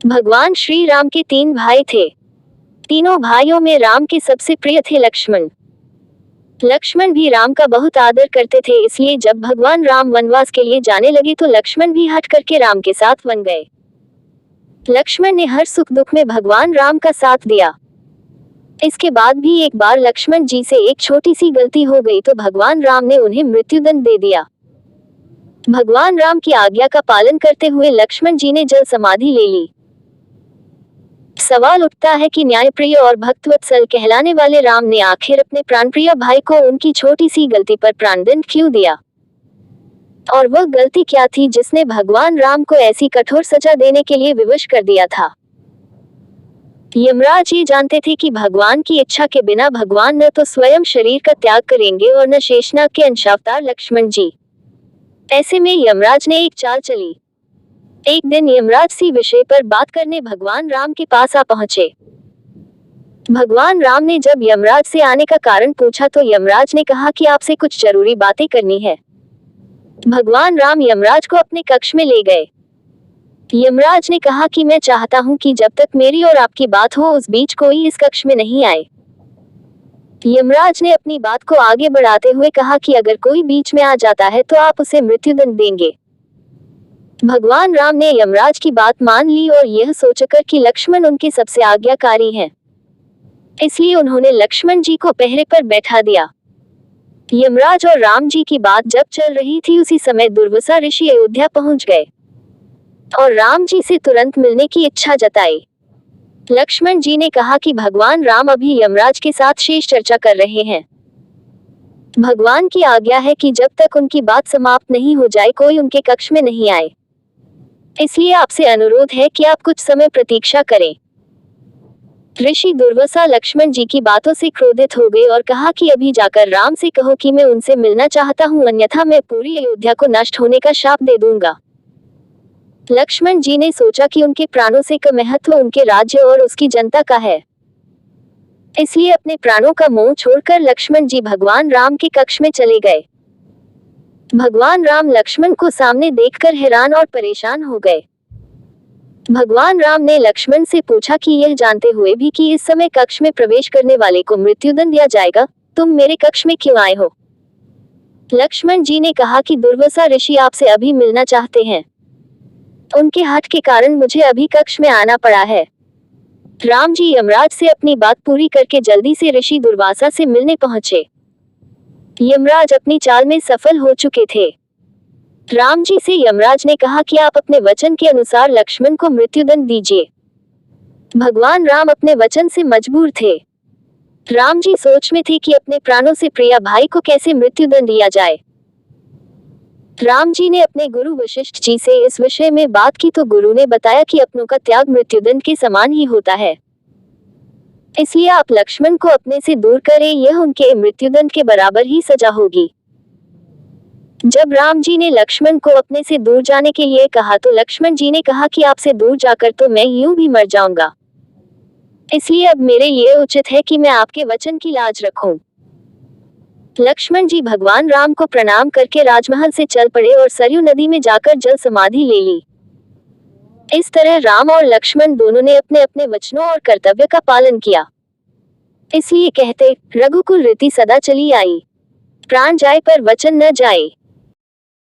भगवान श्री राम के 3 भाई थे। तीनों भाइयों में राम के सबसे प्रिय थे लक्ष्मण। लक्ष्मण भी राम का बहुत आदर करते थे, इसलिए जब भगवान राम वनवास के लिए जाने लगे तो लक्ष्मण भी हट करके राम के साथ वन गए। लक्ष्मण ने हर सुख दुख में भगवान राम का साथ दिया। इसके बाद भी एक बार लक्ष्मण जी से एक छोटी सी गलती हो गई तो भगवान राम ने उन्हें मृत्युदंड दे दिया। भगवान राम की आज्ञा का पालन करते हुए लक्ष्मण जी ने जल समाधि ले ली। सवाल उठता है कि न्यायप्रिय और भक्तवत्सल कहलाने वाले राम ने आखिर अपने प्राणप्रिय भाई को उनकी छोटी सी गलती पर प्राणदंड क्यों दिया? और वह गलती क्या थी जिसने भगवान राम को ऐसी कठोर सजा देने के लिए विवश कर दिया था? यमराज ये जानते थे कि भगवान की इच्छा के बिना भगवान न तो स्वयं शरीर का त्याग करेंगे और न शेषनाग के अंशावतार लक्ष्मण जी। ऐसे में यमराज ने एक चाल चली। एक दिन यमराज सी विषय पर बात करने भगवान राम के पास आ पहुंचे। भगवान राम ने जब यमराज से आने का कारण पूछा तो यमराज ने कहा कि आपसे कुछ जरूरी बातें करनी है। भगवान राम यमराज को अपने कक्ष में ले गए। यमराज ने कहा कि मैं चाहता हूं कि जब तक मेरी और आपकी बात हो उस बीच कोई इस कक्ष में नहीं आए। यमराज ने अपनी बात को आगे बढ़ाते हुए कहा कि अगर कोई बीच में आ जाता है तो आप उसे मृत्युदंड देंगे। भगवान राम ने यमराज की बात मान ली और यह सोचकर कि लक्ष्मण उनके सबसे आज्ञाकारी हैं, इसलिए उन्होंने लक्ष्मण जी को पहरे पर बैठा दिया। यमराज और राम जी की बात जब चल रही थी उसी समय दुर्वासा ऋषि अयोध्या पहुंच गए और राम जी से तुरंत मिलने की इच्छा जताई। लक्ष्मण जी ने कहा कि भगवान राम अभी यमराज के साथ शेष चर्चा कर रहे हैं। भगवान की आज्ञा है कि जब तक उनकी बात समाप्त नहीं हो जाए कोई उनके कक्ष में नहीं आए, इसलिए आपसे अनुरोध है कि आप कुछ समय प्रतीक्षा करें। ऋषि दुर्वासा लक्ष्मण जी की बातों से क्रोधित हो गए और कहा कि अभी जाकर राम से कहो कि मैं उनसे मिलना चाहता हूं, अन्यथा मैं पूरी अयोध्या को नष्ट होने का शाप दे दूंगा। लक्ष्मण जी ने सोचा कि उनके प्राणों से का महत्व उनके राज्य और उसकी जनता का है, इसलिए अपने प्राणों का मोह छोड़कर लक्ष्मण जी भगवान राम के कक्ष में चले गए। भगवान राम लक्ष्मण को सामने देखकर हैरान और परेशान हो गए। भगवान राम ने लक्ष्मण से पूछा कि यह जानते हुए भी कि इस समय कक्ष में प्रवेश करने वाले को मृत्युदंड दिया जाएगा, तुम मेरे कक्ष में क्यों आए हो? लक्ष्मण जी ने कहा कि दुर्वासा ऋषि आपसे अभी मिलना चाहते हैं, उनके हठ के कारण मुझे अभी कक्ष में आना पड़ा है। राम जी यमराज से अपनी बात पूरी करके जल्दी से ऋषि दुर्वासा से मिलने पहुंचे। यमराज अपनी चाल में सफल हो चुके थे। राम जी से यमराज ने कहा कि आप अपने वचन के अनुसार लक्ष्मण को मृत्युदंड दीजिए। भगवान राम अपने वचन से मजबूर थे। राम जी सोच में थे कि अपने प्राणों से प्रिय भाई को कैसे मृत्युदंड दिया जाए। राम जी ने अपने गुरु वशिष्ठ जी से इस विषय में बात की तो गुरु ने बताया कि अपनों का त्याग मृत्युदंड के समान ही होता है, इसलिए आप लक्ष्मण को अपने से दूर करें, यह उनके मृत्युदंड के बराबर ही सजा होगी। जब राम जी ने लक्ष्मण को अपने से दूर जाने के लिए कहा तो लक्ष्मण जी ने कहा कि आपसे दूर जाकर तो मैं यूं भी मर जाऊंगा, इसलिए अब मेरे लिए उचित है कि मैं आपके वचन की लाज रखूं। लक्ष्मण जी भगवान राम को प्रणाम करके राजमहल से चल पड़े और सरयू नदी में जाकर जल समाधि ले ली। इस तरह राम और लक्ष्मण दोनों ने अपने अपने वचनों और कर्तव्य का पालन किया। इसलिए कहते, रघुकुल रीति सदा चली आई, प्राण जाए पर वचन न जाए।